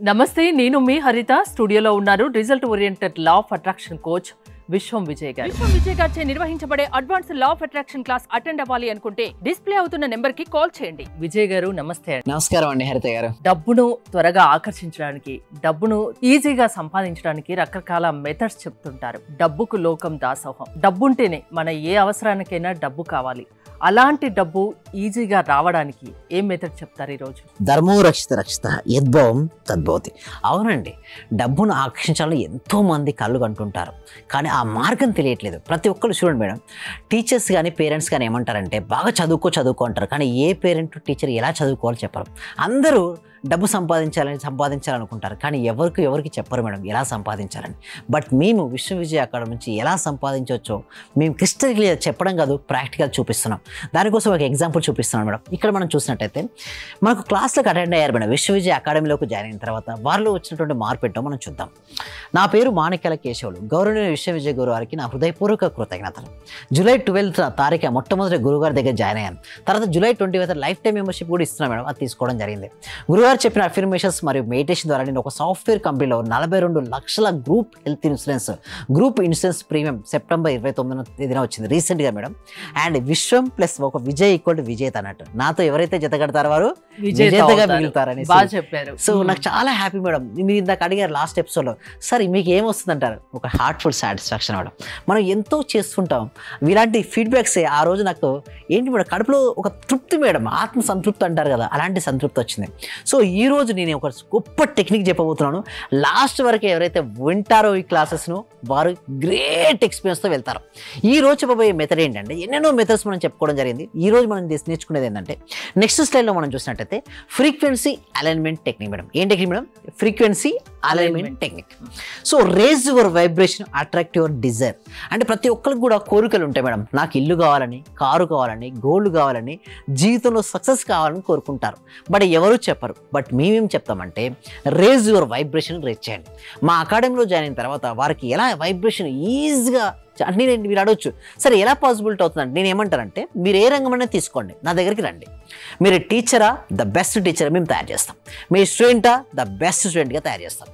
నమస్తే, నేను మీ హరిత. స్టూడియోలో ఉన్నారు result oriented law of attraction coach విశ్వం విజయ్ గారు. విశ్వం విజయ్ గారిచే నిర్వహించబడే advance law of attraction class attend అవ్వాలి అనుకుంటే డిస్ప్లే అవుతున్న నెంబర్ కి కాల్ చేయండి. విజయ్ గారు నమస్తే. నమస్కారం అండి హరిత గారు. డబ్బును త్వరగా ఆకర్షించడానికి, డబ్బును ఈజీగా సంపాదించడానికి రకరకాల మెథడ్స్ చెప్తుంటారు. డబ్బుకు లోకం దాసోహం. డబ్బుంటేనే మన ఏ అవసరానికైనా డబ్బు కావాలి. అలాంటి డబ్బు ఈజీగా రావడానికి ఏం మెథడ్ చెప్తారు ఈరోజు? ధర్మో రక్షిత రక్షిత యద్భవం తద్భవతి. అవునండి, డబ్బును ఆకర్షించాలని ఎంతో మంది కళ్ళు కంటుంటారు, కానీ ఆ మార్గం తెలియట్లేదు. ప్రతి ఒక్కరు చూడండి మేడం, టీచర్స్ కానీ పేరెంట్స్ కానీ ఏమంటారంటే బాగా చదువుకో అంటారు, కానీ ఏ పేరెంట్ టీచర్ ఎలా చదువుకోవాలో చెప్పరు. అందరూ డబ్బు సంపాదించాలనుకుంటారు, కానీ ఎవరికి చెప్పరు మేడం ఎలా సంపాదించాలని. బట్ మేము విశ్వ విజయ్ అకాడమీ నుంచి ఎలా సంపాదించవచ్చో మేము క్రిస్టల్ క్లియర్ చెప్పడం కాదు, ప్రాక్టికల్ చూపిస్తున్నాం. దానికోసం ఒక ఎగ్జాంపుల్ చూపిస్తున్నాం మేడం. ఇక్కడ మనం చూసినట్టయితే మనకు క్లాస్లకు అటెండ్ అయ్యారు మేడం. విశ్వ విజయ్ అకాడమీలోకి జాయిన్ అయిన తర్వాత వారిలో వచ్చినటువంటి మార్పు ఏంటో మనం చూద్దాం. నా పేరు మాణిక్యాల కేశవులు. గౌరవనీయ విశ్వ విజయ్ గురువు వారికి నా హృదయపూర్వక కృతజ్ఞతలు. జూలై 12th తారీఖు మొట్టమొదటి గురుగారి దగ్గర జాయిన్ అయ్యాను. తర్వాత July 20th life time membership కూడా ఇస్తున్నాం మేడం. అది తీసుకోవడం జరిగింది. గురుగారు చెప్పిన అఫర్మేషన్స్ మరియు మెడిటేషన్ ద్వారా నేను ఒక సాఫ్ట్వేర్ కంపెనీలో 42 లక్షల group health insurance premium September 29న వచ్చింది రీసెంట్గా మేడం. అండ్ విశ్వం ప్లస్ ఒక విజయ్ ఈక్వల్ టు విజేత అన్నట్టు. నాతో ఎవరైతే జత కడతారో వారు విజేతగా మిగులుతారని చెప్పారు. సో నాకు చాలా హ్యాపీ మేడం. మీరు ఇందాక అడిగారు లాస్ట్ ఎపిసోడ్లో, సరే మీకు ఏమొస్తుంది అంటారు, ఒక హార్ట్ఫుల్ సాటిస్ఫాక్షన్ మేడం. మనం ఎంతో చేస్తుంటాం, ఇలాంటి ఫీడ్బ్యాక్స్ ఆ రోజు నాకు ఏంటి మేడం, కడుపులో ఒక తృప్తి మేడం, ఆత్మ సంతృప్తి అంటారు కదా, అలాంటి సంతృప్తి వచ్చింది. సో ఈ రోజు నేను ఒక గొప్ప టెక్నిక్ చెప్పబోతున్నాను. లాస్ట్ వరకు ఎవరైతే వింటారో ఈ క్లాసెస్ను వారు గ్రేట్ ఎక్స్పీరియన్స్తో వెళ్తారు. ఈ రోజు చెప్పబోయే మెథడ్ ఏంటంటే, ఎన్నెన్నో మెథడ్స్ మనం చెప్పుకోవడం జరిగింది. ఈ రోజు మనం నేర్చుకునేది ఏంటంటే, నెక్స్ట్ స్లైడ్లో మనం చూసినట్టయితే ఫ్రీక్వెన్సీ అలైన్మెంట్ టెక్నిక్ మేడం. ఏం technique madam? Frequency alignment technique. So raise your vibration, attract your desire. అంటే ప్రతి ఒక్కరికి కూడా కోరికలు ఉంటాయి మేడం. నాకు ఇల్లు కావాలని, కారు కావాలని, గోల్డ్ కావాలని, జీవితంలో సక్సెస్ కావాలని కోరుకుంటారు, బట్ ఎవరు చెప్పరు. బట్ మేమేం చెప్తామంటే, రేజ్ యువర్ వైబ్రేషన్ రేజ్ చేయండి. మా అకాడమీలో జాయిన్ అయిన తర్వాత వారికి ఎలా వైబ్రేషన్ ఈజీగా అంటే మీరు అడవచ్చు, సరే ఎలా పాసిబిలిటీ అవుతుందంటే, నేను ఏమంటానంటే, మీరు ఏ రంగమైనా తీసుకోండి, నా దగ్గరికి రండి. మీరు టీచరా, ద బెస్ట్ టీచర్ మేము తయారు చేస్తాం. మీ స్టూడెంటా, ద బెస్ట్ స్టూడెంట్గా తయారు చేస్తాం.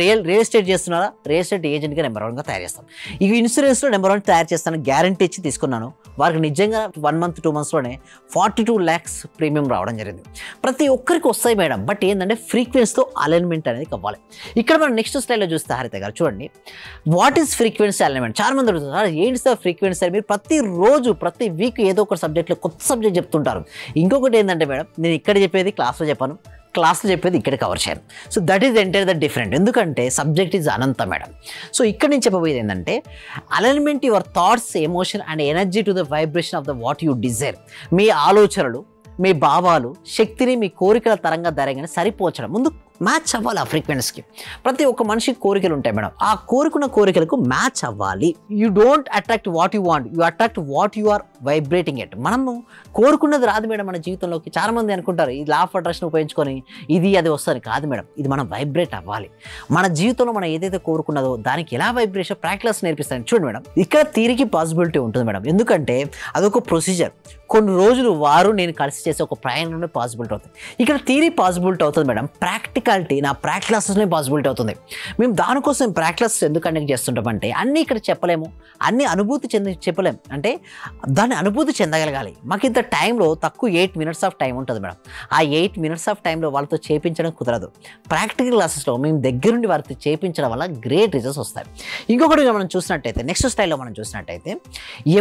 రియల్ ఎస్టేట్ చేస్తున్నారా, రియల్ ఎస్టేట్ ఏజెంట్గా నెంబర్ 1గా తయారు చేస్తాం. ఇవి ఇన్సూరెన్స్లో నెంబర్ 1 తయారు చేస్తాను, గ్యారంటీ ఇచ్చి తీసుకున్నాను. వారికి నిజంగా 1 month 2 monthsలోనే 42 lakhs ప్రీమియం రావడం జరిగింది. ప్రతి ఒక్కరికి వస్తాయి మేడం, బట్ ఏంటంటే ఫ్రీక్వెన్సీతో అలైన్మెంట్ అనేది కావాలి. ఇక్కడ మనం నెక్స్ట్ స్లైడ్లో చూస్తే హరిత గారు చూడండి, వాట్ ఈస్ ఫ్రీక్వెన్సీ అలైన్మెంట్. చాలా మంది అడుగుతున్నారు, ఏంటి సార్ ఫ్రీక్వెన్సీ? మీరు ప్రతిరోజు ప్రతి వీక్ ఏదో ఒక సబ్జెక్ట్లో కొత్త సబ్జెక్ట్ చెప్తుంటారు. ఇంకొకటి ఏంటంటే మేడం, నేను ఇక్కడ చెప్పేది క్లాస్లో చెప్పాను, క్లాస్లో చెప్పేది ఇక్కడ కవర్ చేయను. So that is entire the different, ఎందుకంటే సబ్జెక్ట్ ఈజ్ అనంత మేడం. సో ఇక్కడ నేను చెప్పబోయేది ఏంటంటే, alignment your thoughts, emotion and energy to the vibration of the what you desire. మీ ఆలోచనలు, మీ భావాలు, శక్తిని మీ కోరికల తరంగా ధరగానే సరిపోల్చడం, ముందు మ్యాచ్ అవ్వాలి ఆ ఫ్రీక్వెన్సీకి. ప్రతి ఒక్క మనిషికి కోరికలు ఉంటాయి మేడం, ఆ కోరుకున్న కోరికలకు మ్యాచ్ అవ్వాలి. You don't attract what you want, you attract what you are vibrating at. మనము కోరుకున్నది రాదు మేడం మన జీవితంలోకి. చాలా మంది అనుకుంటారు ఈ లా ఆఫ్ అట్రాక్షన్ ఉపయోగించుకొని ఇది అది వస్తుంది. కాదు మేడం, ఇది మనం వైబ్రేట్ అవ్వాలి. మన జీవితంలో మనం ఏదైతే కోరుకున్నదో దానికి ఎలా వైబ్రేషన్ ప్రాక్టీస్ నేర్పిస్తాను చూడండి మేడం. ఇక్కడ థియరీకి పాసిబిలిటీ ఉంటుంది మేడం, ఎందుకంటే అదొక ప్రొసీజర్. కొన్ని రోజులు వారు నేను కలిసి చేసే ఒక ప్రయాణంలో పాసిబిలిటీ అవుతుంది. ఇక్కడ థియరీ పాసిబిలిటీ అవుతుంది మేడం, ప్రాక్టికాలిటీ నా ప్రాక్టీస్ క్లాసెస్లో పాసిబిలిటీ అవుతుంది. మేము దానికోసం ప్రాక్టీస్ ఎందుకు కండక్ట్ చేస్తుంటామంటే, అన్నీ ఇక్కడ చెప్పలేము, అన్ని అనుభూతి చెప్పలేము, అంటే దాన్ని అనుభూతి చెందగలగాలి. మాకు ఇంత టైంలో తక్కువ 8 minutes ఆఫ్ టైం ఉంటుంది మేడం. ఆ 8 minutes ఆఫ్ టైంలో వాళ్ళతో చేయించడం కుదరదు. ప్రాక్టికల్ క్లాసెస్లో మేము దగ్గరుండి వారితో చేయించడం వల్ల గ్రేట్ రిజల్ట్స్ వస్తాయి. ఇంకొకటి మనం చూసినట్టయితే, నెక్స్ట్ స్టైల్లో మనం చూసినట్టయితే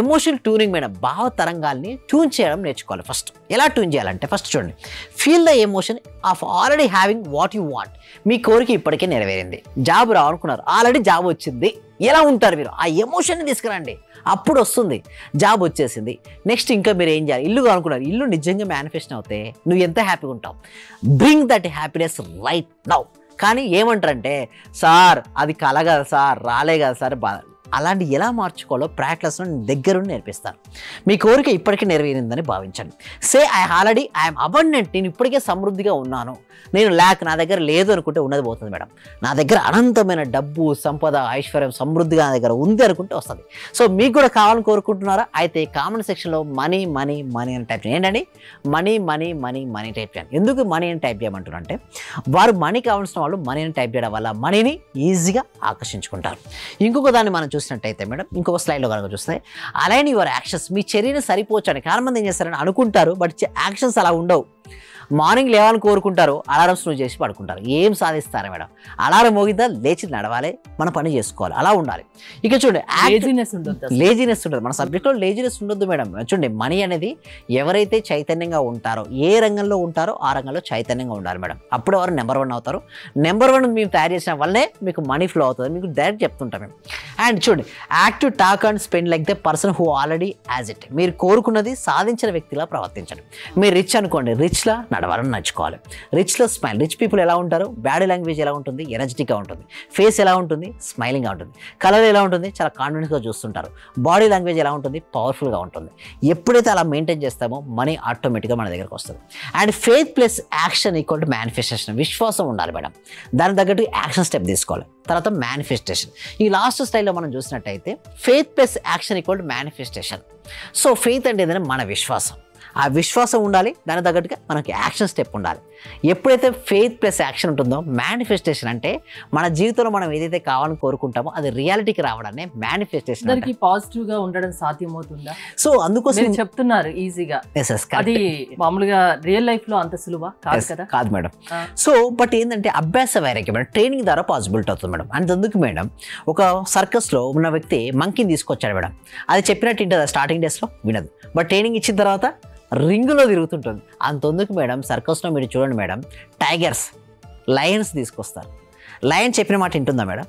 ఎమోషనల్ ట్యూనింగ్ మేడం. భావ తరంగాల్ని ట్యూన్ చేయడం నేర్చుకోవాలి. ఫస్ట్ ఎలా ట్యూన్ చేయాలంటే, ఫస్ట్ చూడండి, feel the emotion of already having what you want. మీ కోరిక ఇప్పటికే నెరవేరింది. జాబ్ రావాలనుకున్నారు, ఆల్రెడీ జాబ్ వచ్చింది. ఎలా ఉంటారు మీరు? ఆ ఎమోషన్ని తీసుకురండి, అప్పుడు వస్తుంది. జాబ్ వచ్చేసింది, నెక్స్ట్ ఇంకా మీరు ఏం చేయాలి? ఇల్లు అనుకున్నారు, ఇల్లు నిజంగా మేనిఫెస్టేషన్ అవుతే నువ్వు ఎంత హ్యాపీగా ఉంటావు. Bring that happiness right now. కానీ ఏమంటారంటే, సార్ అది కల కదా సార్, రాలే కదా సార్, అలాంటి ఎలా మార్చుకోవాలో ప్రాక్టీస్లో దగ్గరుండి నేర్పిస్తాను. మీ కోరిక ఇప్పటికీ నెరవేరిందని భావించండి. సే ఐఎమ్ అబండెంట్, నేను ఇప్పటికే సమృద్ధిగా ఉన్నాను. నేను నా దగ్గర లేదు అనుకుంటే ఉన్నది పోతుంది మేడం. నా దగ్గర అనంతమైన డబ్బు, సంపద, ఐశ్వర్యం, సమృద్ధిగా నా దగ్గర ఉంది అనుకుంటే వస్తుంది. సో మీకు కూడా కావాలని కోరుకుంటున్నారా? అయితే కామెంట్ సెక్షన్లో మనీ మనీ మనీ అని టైప్ చేయండి. ఏంటండి money money money money type చేయండి. ఎందుకు మనీ అని టైప్ చేయమంటున్నారంటే వారు మనీ కావాల్సిన వాళ్ళు మనీ అని టైప్ చేయడం వల్ల మనీని ఈజీగా ఆకర్షించుకుంటారు. ఇంకొక దాన్ని మనం చూసినట్టయితే మేడం, ఇంకొక స్లైడ్లో కనుక చూస్తే అలైన్ యువర్ యాక్షన్స్, మీ చర్యను సరిపోవచ్చండి. చాలా మంది ఏం చేస్తారని అనుకుంటారు, బట్ యాక్షన్స్ అలా ఉండవు. మార్నింగ్ లేవాలని కోరుకుంటారు, అలారమ్స్ నువ్వు చేసి పడుకుంటారు. ఏం సాధిస్తారు మేడం? అలారం మోగిద్దా లేచి నడవాలి, మన పని చేసుకోవాలి, అలా ఉండాలి. ఇక చూడండి లేజినెస్ ఉండదు. మన సబ్జెక్ట్లో లేజినెస్ ఉండొద్దు మేడం. చూడండి మనీ అనేది ఎవరైతే చైతన్యంగా ఉంటారో, ఏ రంగంలో ఉంటారో ఆ రంగంలో చైతన్యంగా ఉండాలి మేడం. అప్పుడు వారు నెంబర్ 1 అవుతారు. నెంబర్ 1 మేము తయారు చేసిన వల్లే మీకు మనీ ఫ్లో అవుతుంది, మీకు డైరెక్ట్ చెప్తుంటాం మేము. అండ్ చూడండి active talk and spend like the person who already as it. మీరు కోరుకున్నది సాధించిన వ్యక్తిలా ప్రవర్తించండి. మీరు రిచ్ అనుకోండి, రిచ్లా నడవాలని నచ్చుకోవాలి. రిచ్లో స్మైల్. రిచ్ పీపుల్ ఎలా ఉంటారు? బాడీ లాంగ్వేజ్ ఎలా ఉంటుంది? ఎనర్జెటిక్గా ఉంటుంది. ఫేస్ ఎలా ఉంటుంది? స్మైలింగ్గా ఉంటుంది. కలర్ ఎలా ఉంటుంది? చాలా కాన్ఫిడెన్స్గా చూస్తుంటారు. బాడీ లాంగ్వేజ్ ఎలా ఉంటుంది? పవర్ఫుల్గా ఉంటుంది. ఎప్పుడైతే అలా మెయింటైన్ చేస్తామో మనీ ఆటోమేటిక్గా మన దగ్గరకు వస్తుంది. And faith plus action equal to manifestation. విశ్వాసం ఉండాలి మేడం, దాని తగ్గట్టు యాక్షన్ స్టెప్ తీసుకోవాలి. తర్వాత మేనిఫెస్టేషన్. ఈ లాస్ట్ స్టైల్లో మనం చూసినట్టయితే faith plus action equal to manifestation. So faith అంటే ఏంటంటే మన విశ్వాసం. ఆ విశ్వాసం ఉండాలి, దాని తగ్గట్టుగా మనకి యాక్షన్ స్టెప్ ఉండాలి. ఎప్పుడైతే ఫెయిత్ ప్లస్ యాక్షన్ ఉంటుందో మేనిఫెస్టేషన్ అంటే మన జీవితంలో మనం ఏదైతే కావాలని కోరుకుంటామో అది రియాలిటీకి రావడాన్ని మేనిఫెస్టేషన్. దానికి పాజిటివ్ గా ఉండడం సాధ్యమవుతుందా? సో అందుకోసం చెప్తున్నారు ఈజీగా. అది మామూలుగా రియల్ లైఫ్ లో అంత సులువా కాదు కదా? కాదు మేడం. సో బట్ ఏంటంటే అభ్యాస వైరాగ్యం మేడం, ట్రైనింగ్ ద్వారా పాసిబిలిటీ అవుతుంది మేడం. అంతెందుకు మేడం, ఒక సర్కస్లో ఉన్న వ్యక్తి మంకీని తీసుకొచ్చాడు మేడం. అది చెప్పినట్టు వింటుంది స్టార్టింగ్ డేస్లో వినదు, బట్ ట్రైనింగ్ ఇచ్చిన తర్వాత రింగులో తిరుగుతుంటుంది. అంతెందుకు మేడం, సర్కస్లో మీరు చూడండి మేడం, టైగర్స్, లయన్స్ తీసుకొస్తారు. లయన్ చెప్పిన మాట వింటుందా మేడం?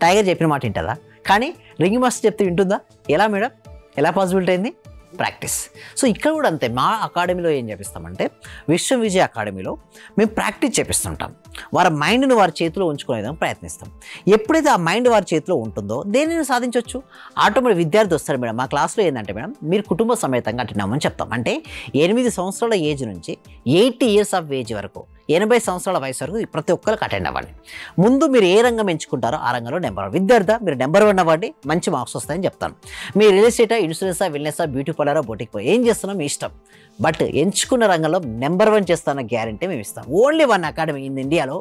టైగర్ చెప్పిన మాట వింటుందా? కానీ రింగ్ మాస్టర్ చెప్తే వింటుందా? ఎలా మేడం? ఎలా పాసిబిలిటీ అయింది? ప్రాక్టీస్. సో ఇక్కడ కూడా అంతే. మా అకాడమీలో ఏం చేపిస్తామంటే విశ్వ విజయ అకాడమీలో మేము ప్రాక్టీస్ చేపిస్తుంటాం. వారి మైండ్ని వారి చేతిలో ఉంచుకునే విధంగా ప్రయత్నిస్తాం. ఎప్పుడైతే ఆ మైండ్ వారి చేతిలో ఉంటుందో దేనిని సాధించవచ్చు. ఆటోమేటిక్ విద్యార్థి వస్తారు మేడం. మా క్లాస్లో ఏంటంటే మేడం, మీరు కుటుంబ సమేతంగా అటెండ్ అవ్వమని చెప్తాం. అంటే 8 సంవత్సరాల ఏజ్ నుంచి 80 years ఆఫ్ ఏజ్ వరకు, 80 సంవత్సరాల వయసు వరకు ప్రతి ఒక్కరికి అటెండ్ అవ్వండి. ముందు మీరు ఏ రంగం ఎంచుకుంటారో ఆ రంగంలో నెంబర్ 1 విద్యార్థి, మీరు నెంబర్ 1 అవ్వండి, మంచి మార్క్స్ వస్తాయని చెప్తాను. మీ రియల్ ఎస్టేటా, ఇన్సూరెన్సా, వెల్నెస్సా, బ్యూటీ పార్లరా, బొటిక్ ఏం చేస్తున్నా మీ ఇష్టం, బట్ ఎంచుకున్న రంగంలో నెంబర్ 1 చేస్తాన్న గ్యారంటీ మేము ఇస్తాం. ఓన్లీ 1 అకాడమీ ఇన్ ఇండియాలో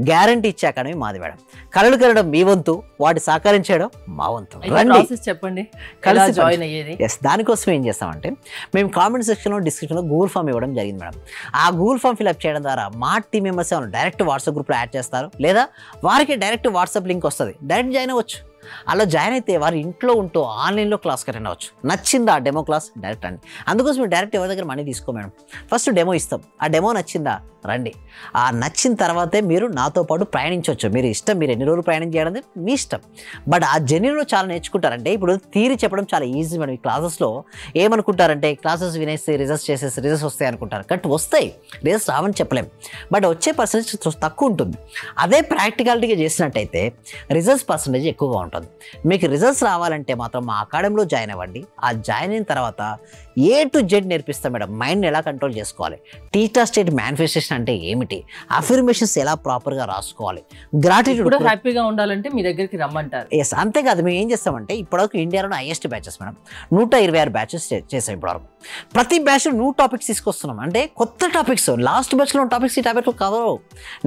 గ్యారంటీ ఇచ్చే అకాడమీ మాది మేడం. కళలు కలడం మీ వంతు, వాటి సాకారం చేయడం మా వంతు. రండి చెప్పండి, కలిసి జాయిన్ అయ్యేది. ఎస్, దానికోసం ఏం చేస్తామంటే మేము కామెంట్ సెక్షన్లో, డిస్క్రిప్షన్లో గూగుల్ ఫామ్ ఇవ్వడం జరిగింది మేడం. ఆ గూగుల్ ఫామ్ ఫిల్అప్ చేయడం ద్వారా మా టీం మెంబర్స్ డైరెక్ట్ వాట్సాప్ గ్రూప్లో యాడ్ చేస్తారు, లేదా వారికి డైరెక్ట్ వాట్సాప్ లింక్ వస్తుంది, డైరెక్ట్ జాయిన్ అవ్వచ్చు. అలా జాయిన్ అయితే వారి ఇంట్లో ఉంటూ ఆన్లైన్లో క్లాస్కి అటెండ్ అవ్వచ్చు. నచ్చిందా డెమో క్లాస్, డైరెక్ట్ రండి. అందుకోసం మీరు డైరెక్ట్ ఎవరి దగ్గర మనీ తీసుకో మేడం. ఫస్ట్ డెమో ఇస్తాం, ఆ డెమో నచ్చిందా రండి. ఆ నచ్చిన తర్వాతే మీరు నాతో పాటు ప్రయాణించవచ్చు. మీరు ఇష్టం, మీరు ఎన్ని రోజులు ప్రయాణం చేయడం మీ ఇష్టం. బట్ ఆ జర్నీలో చాలా నేర్చుకుంటారంటే, ఇప్పుడు థియరీ చెప్పడం చాలా ఈజీ మేడం. ఈ క్లాసెస్లో ఏమనుకుంటారంటే క్లాసెస్ వినేసి రిజల్ట్స్ వస్తాయి అనుకుంటారు. కరెక్ట్, వస్తాయి, రిజల్ట్స్ రావని చెప్పలేం, బట్ వచ్చే పర్సెంటేజ్ తక్కువ ఉంటుంది. అదే ప్రాక్టికాలిటీగా చేసినట్టయితే రిజల్ట్స్ పర్సెంటేజ్ ఎక్కువగా ఉంటుంది. మీకు రిజల్ట్స్ రావాలంటే మాత్రం మా అకాడమీలో జాయిన్ అవ్వండి. ఆ జాయిన్ అయిన తర్వాత A to Z నేర్పిస్తాం మేడం. మైండ్ని ఎలా కంట్రోల్ చేసుకోవాలి, టీటా స్టేట్ మేనిఫెస్టేషన్ అంటే ఏమిటి, అఫర్మేషన్స్ ఎలా ప్రాపర్గా రాసుకోవాలి, గ్రాటిట్యూడ్ హ్యాపీగా ఉండాలంటే మీ దగ్గరికి రమ్మంటారు. ఎస్, అంతేకాదు మేము ఏం చేస్తామంటే ఇప్పటివరకు ఇండియాలో హైయెస్ట్ బ్యాచెస్ మేడం, 126 బ్యాచెస్ చేసాం ఇప్పటివరకు. ప్రతి బ్యాచ్ న్యూ టాపిక్స్ తీసుకొస్తున్నాం. అంటే కొత్త టాపిక్స్, లాస్ట్ బ్యాచ్లో టాపిక్స్ ఈ టాపిక్లో కవరు,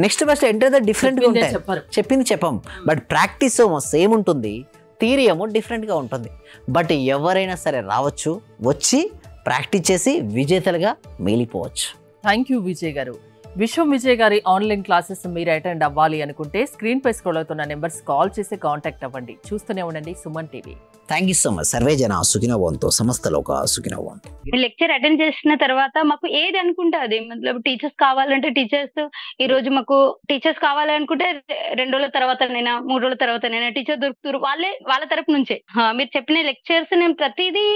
నెక్స్ట్ బ్యాచ్లో ఎంటర్ డిఫరెంట్గా ఉంటాయి. చెప్పింది చెప్పాం, బట్ ప్రాక్టీస్ సేమ్ ఉంటుంది, థియరీ ఏమో డిఫరెంట్గా ఉంటుంది. బట్ ఎవరైనా సరే రావచ్చు, వచ్చి ప్రాక్టీస్ చేసి విజేతలుగా మిగిలిపోవచ్చు. థ్యాంక్ యూ విజయ్ గారు. విశ్వం విజయ్ గారి ఆన్లైన్ క్లాసెస్ మీరు అటెండ్ అవ్వాలి అనుకుంటే స్క్రీన్ పై స్క్రోల్ అవుతున్న నెంబర్స్ కాల్ చేసి కాంటాక్ట్ అవ్వండి. చూస్తూనే ఉండండి Suman TV. Thank you so much. Survey జన సుఖినో భవంతు, సమస్త లోక సుఖినో భవంతు. లెక్చర్ అటెండ్ చేసిన తర్వాత మాకు ఏది అనుకుంటే అది, మతలబ్ టీచర్స్ కావాలంటే టీచర్స్, ఈ రోజు మాకు టీచర్స్ కావాలనుకుంటే 2 రోజుల తర్వాతనైనా 3 రోజుల తర్వాతనైనా టీచర్ దొరుకుతారు, వాళ్ళ తరపు నుంచే. మీరు చెప్పిన లెక్చర్స్ నేను ప్రతిదీ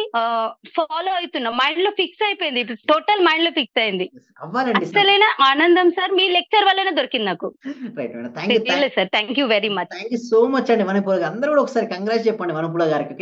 ఫాలో అవుతున్నా, మైండ్ లో ఫిక్స్ అయిపోయింది, టోటల్ మైండ్ లో ఫిక్స్ అయింది. అసలైన ఆనందం సార్ మీ లెక్చర్ వల్లనే దొరికింది నాకు. Right madam, thank you sir, thank you very much. Thank you so much అండి. వనపూల గారు అందరూ కూడా ఒకసారి కంగ్రాట్స్ చెప్పండి వనపూల గారికి.